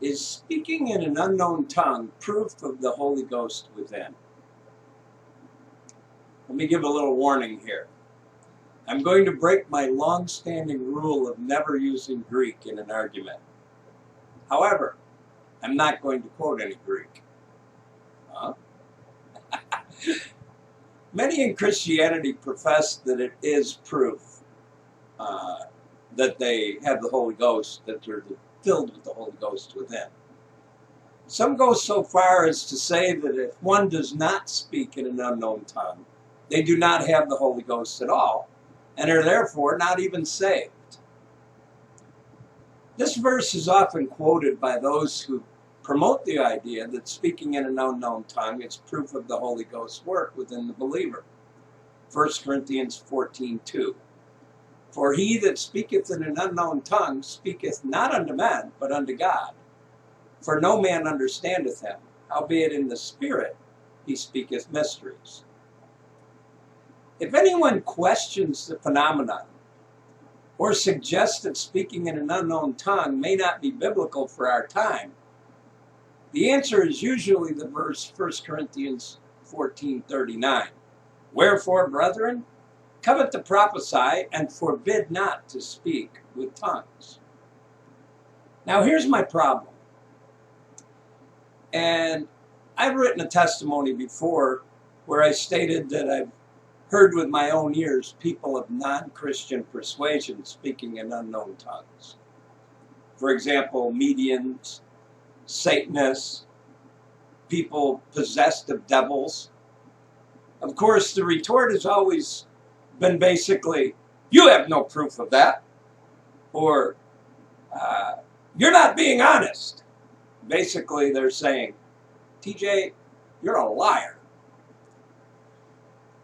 Is speaking in an unknown tongue proof of the Holy Ghost within? Let me give a little warning here. I'm going to break my long-standing rule of never using Greek in an argument. However, I'm not going to quote any Greek. Huh? Many in Christianity profess that it is proof that they have the Holy Ghost, that they're filled with the Holy Ghost within. Some go so far as to say that if one does not speak in an unknown tongue, they do not have the Holy Ghost at all, and are therefore not even saved. This verse is often quoted by those who promote the idea that speaking in an unknown tongue is proof of the Holy Ghost's work within the believer. 1 Corinthians 14:2. For he that speaketh in an unknown tongue speaketh not unto men, but unto God. For no man understandeth him, howbeit in the Spirit he speaketh mysteries. If anyone questions the phenomenon, or suggests that speaking in an unknown tongue may not be biblical for our time, the answer is usually the verse 1 Corinthians 14:39. Wherefore, brethren, covet to prophesy, and forbid not to speak with tongues. Now here's my problem. And I've written a testimony before where I stated that I've heard with my own ears people of non-Christian persuasion speaking in unknown tongues. For example, mediums, Satanists, people possessed of devils. Of course, the retort has always been basically, you have no proof of that, or you're not being honest. Basically, they're saying, TJ, you're a liar.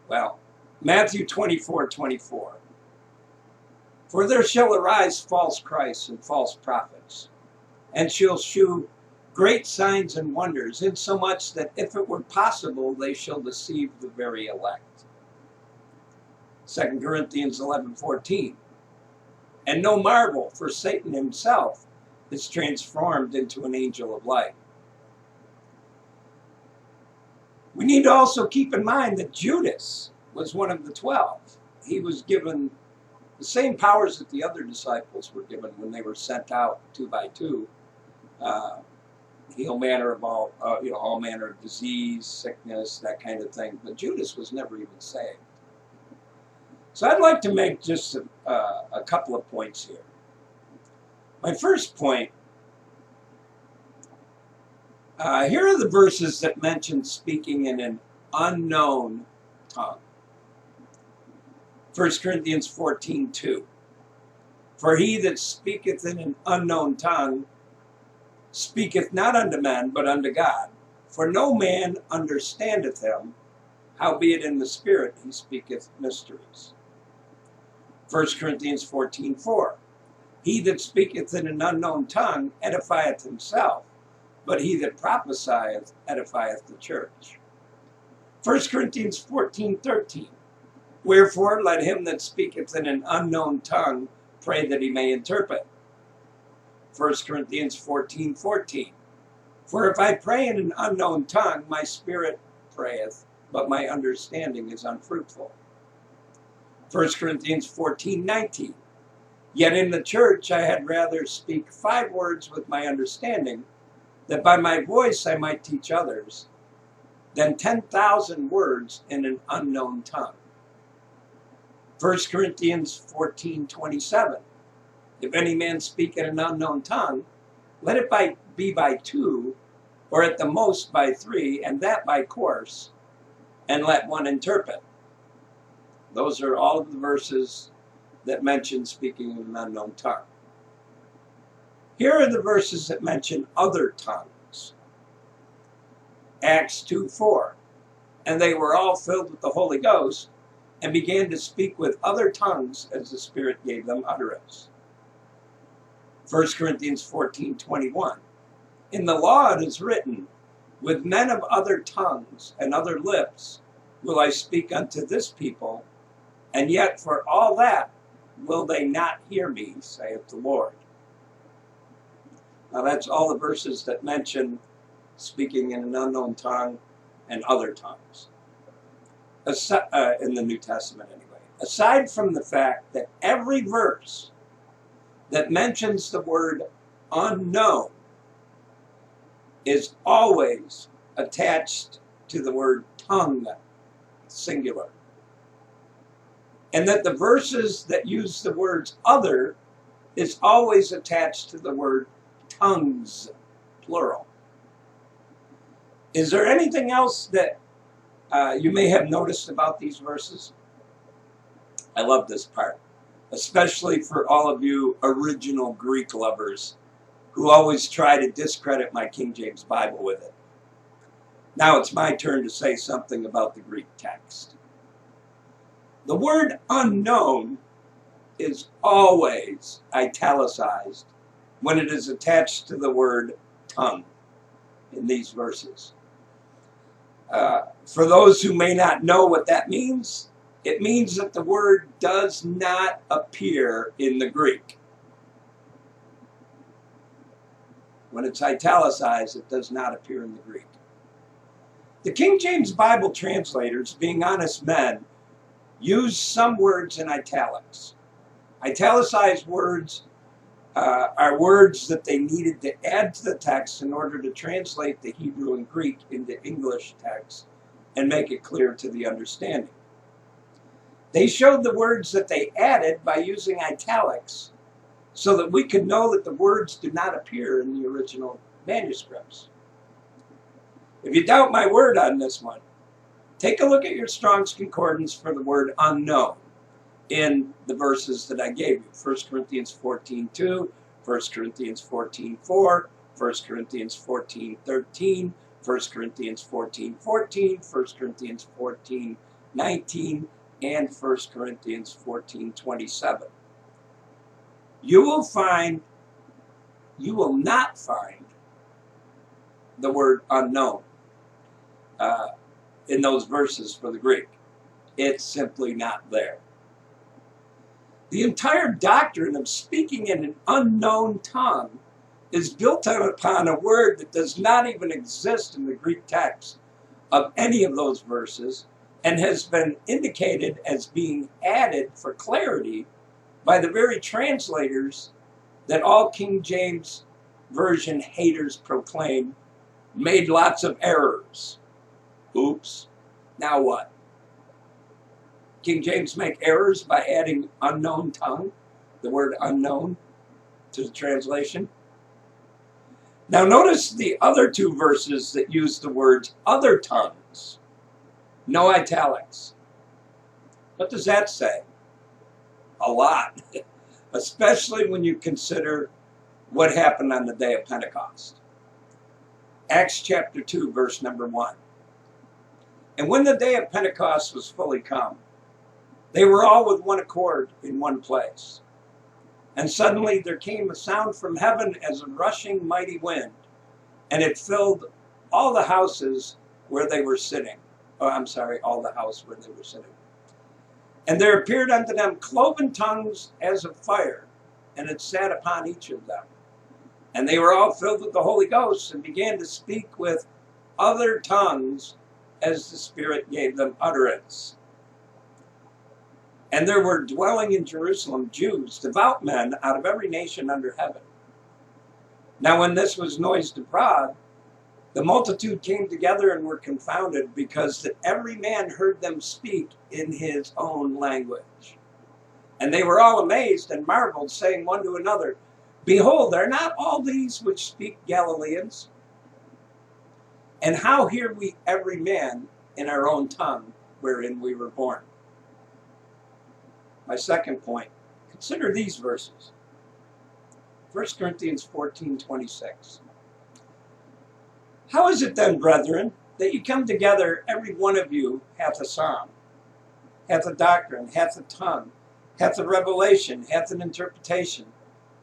Well, Matthew 24:24. For there shall arise false Christs and false prophets, and shall shew great signs and wonders, insomuch that if it were possible, they shall deceive the very elect. 2 Corinthians 11:14. And no marvel, for Satan himself is transformed into an angel of light. We need to also keep in mind that Judas was one of the 12. He was given the same powers that the other disciples were given when they were sent out 2 by 2. Heal manner of all manner of disease, sickness, that kind of thing. But Judas was never even saved. So I'd like to make just a couple of points here. My first point, here are the verses that mention speaking in an unknown tongue. 1 Corinthians 14:2. For he that speaketh in an unknown tongue speaketh not unto men, but unto God. For no man understandeth him, howbeit in the Spirit he speaketh mysteries. 1 Corinthians 14:4. He that speaketh in an unknown tongue edifieth himself, but he that prophesieth edifieth the church. 1 Corinthians 14:13. Wherefore let him that speaketh in an unknown tongue pray that he may interpret. 1 Corinthians 14:14. For if I pray in an unknown tongue, my spirit prayeth, but my understanding is unfruitful. 1 Corinthians 14:19. Yet in the church I had rather speak 5 words with my understanding, that by my voice I might teach others, than 10,000 words in an unknown tongue. 1 Corinthians 14:27. If any man speak in an unknown tongue, let it be by 2, or at the most by 3, and that by course, and let one interpret. Those are all of the verses that mention speaking in an unknown tongue. Here are the verses that mention other tongues. Acts 2:4. And they were all filled with the Holy Ghost, and began to speak with other tongues as the Spirit gave them utterance. 1 Corinthians 14:21. In the law it is written, with men of other tongues and other lips will I speak unto this people, and yet for all that will they not hear me, saith the Lord. Now that's all the verses that mention speaking in an unknown tongue and other tongues. In the New Testament anyway. Aside from the fact that every verse that mentions the word unknown is always attached to the word tongue, singular. And that the verses that use the words other is always attached to the word tongues, plural. Is there anything else that you may have noticed about these verses? I love this part, especially for all of you original Greek lovers who always try to discredit my King James Bible with it. Now it's my turn to say something about the Greek text. The word unknown is always italicized when it is attached to the word tongue in these verses. For those who may not know what that means, it means that the word does not appear in the Greek. When it's italicized, it does not appear in the Greek. The King James Bible translators, being honest men, use some words in italics. Italicized words are words that they needed to add to the text in order to translate the Hebrew and Greek into English text and make it clear to the understanding. They showed the words that they added by using italics so that we could know that the words do not appear in the original manuscripts. If you doubt my word on this one, take a look at your Strong's Concordance for the word unknown in the verses that I gave you. 1 Corinthians 14:2, 1 Corinthians 14:4, 1 Corinthians 14:13, 1 Corinthians 14:14, 1 Corinthians 14:19, and 1 Corinthians 14:27. You will not find the word unknown in those verses for the Greek. It's simply not there. The entire doctrine of speaking in an unknown tongue is built upon a word that does not even exist in the Greek text of any of those verses, and has been indicated as being added for clarity by the very translators that all King James Version haters proclaim made lots of errors. Oops. Now what? King James make errors by adding unknown tongue, the word unknown, to the translation? Now notice the other two verses that use the words other tongues. No italics. What does that say? A lot. Especially when you consider what happened on the day of Pentecost. Acts chapter 2, verse number 1. And when the day of Pentecost was fully come, they were all with one accord in one place. And suddenly there came a sound from heaven as a rushing mighty wind, and it filled all the houses where they were sitting. All the house where they were sitting. And there appeared unto them cloven tongues as of fire, and it sat upon each of them. And they were all filled with the Holy Ghost, and began to speak with other tongues as the Spirit gave them utterance. And there were dwelling in Jerusalem Jews, devout men out of every nation under heaven. Now when this was noised abroad, the multitude came together and were confounded, because that every man heard them speak in his own language. And they were all amazed and marveled, saying one to another, Behold, are not all these which speak Galileans? And how hear we every man in our own tongue wherein we were born? My second point, consider these verses. 1 Corinthians 14:26. How is it then, brethren, that you come together, every one of you hath a psalm, hath a doctrine, hath a tongue, hath a revelation, hath an interpretation?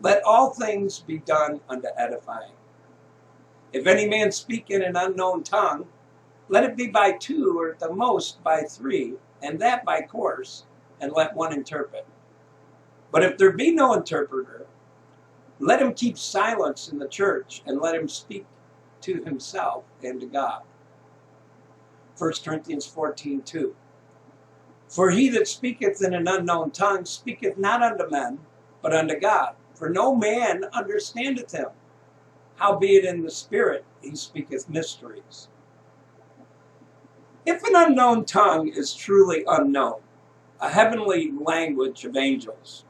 Let all things be done unto edifying. If any man speak in an unknown tongue, let it be by two, or at the most by three, and that by course, and let one interpret. But if there be no interpreter, Let him keep silence in the church and let him speak to himself and to God. 1 Corinthians 14:2. For he that speaketh in an unknown tongue speaketh not unto men, but unto God. For no man understandeth him. Howbeit in the Spirit he speaketh mysteries. If an unknown tongue is truly unknown, a heavenly language of angels,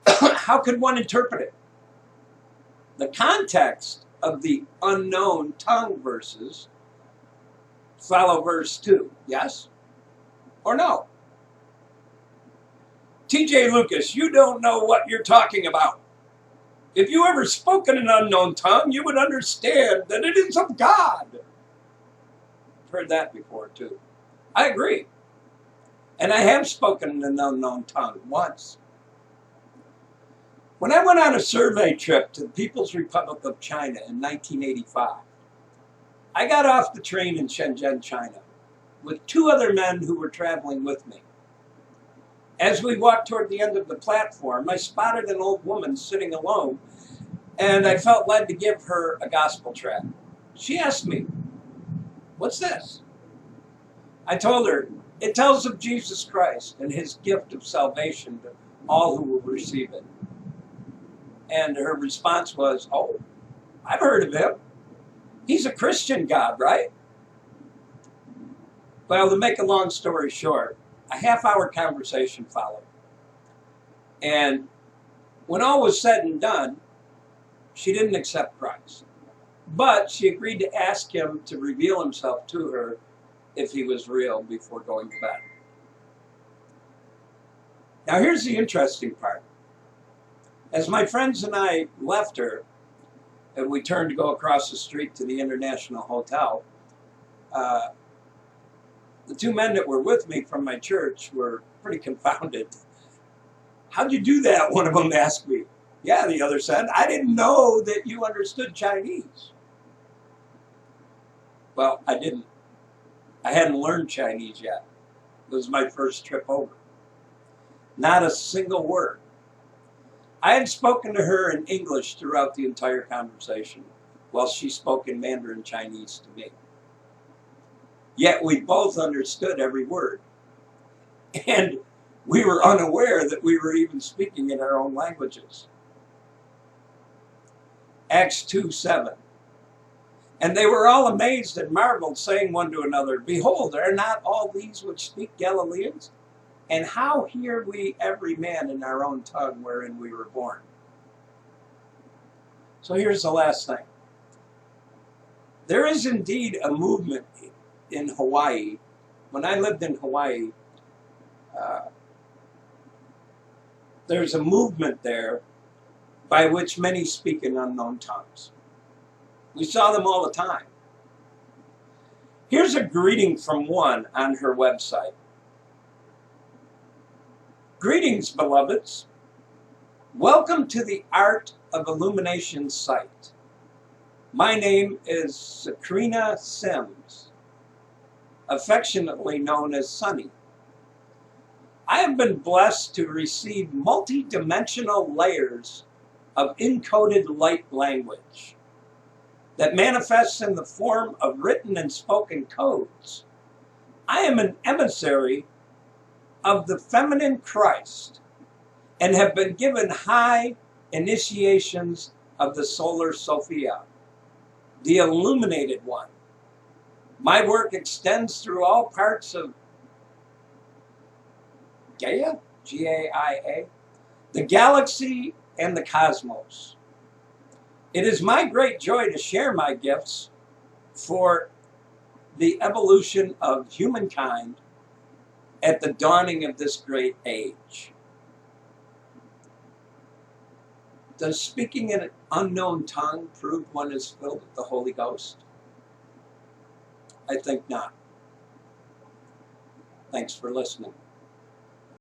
how could one interpret it? The context of the unknown tongue verses follow verse 2, yes or no? TJ Lucas, you don't know what you're talking about. If you ever spoke in an unknown tongue, you would understand that it is of God. I've heard that before too. I agree. And I have spoken in an unknown tongue once. When I went on a survey trip to the People's Republic of China in 1985, I got off the train in Shenzhen, China, with two other men who were traveling with me. As we walked toward the end of the platform, I spotted an old woman sitting alone, and I felt led to give her a gospel tract. She asked me, "What's this?" I told her, "It tells of Jesus Christ and his gift of salvation to all who will receive it." And her response was, "Oh, I've heard of him. He's a Christian God, right?" Well, to make a long story short, a half-hour conversation followed. And when all was said and done, she didn't accept Christ. But she agreed to ask him to reveal himself to her if he was real before going to bed. Now here's the interesting part. As my friends and I left her, and we turned to go across the street to the International Hotel, the two men that were with me from my church were pretty confounded. "How'd you do that?" one of them asked me. "Yeah," the other said, "I didn't know that you understood Chinese." Well, I didn't. I hadn't learned Chinese yet. It was my first trip over. Not a single word. I had spoken to her in English throughout the entire conversation, while she spoke in Mandarin Chinese to me. Yet we both understood every word. And we were unaware that we were even speaking in our own languages. Acts 2:7. And they were all amazed and marveled, saying one to another, "Behold, are not all these which speak Galileans? And how hear we every man in our own tongue wherein we were born?" So here's the last thing. There is indeed a movement in Hawaii. When I lived in Hawaii, there's a movement there by which many speak in unknown tongues. We saw them all the time. Here's a greeting from one on her website. "Greetings, beloveds. Welcome to the Art of Illumination site. My name is Sakrina Sims, affectionately known as Sunny. I have been blessed to receive multi-dimensional layers of encoded light language that manifests in the form of written and spoken codes. I am an emissary of the feminine Christ and have been given high initiations of the Solar Sophia, the illuminated one. My work extends through all parts of Gaia, G-A-I-A, the galaxy and the cosmos. It is my great joy to share my gifts for the evolution of humankind at the dawning of this great age." Does speaking in an unknown tongue prove one is filled with the Holy Ghost? I think not. Thanks for listening.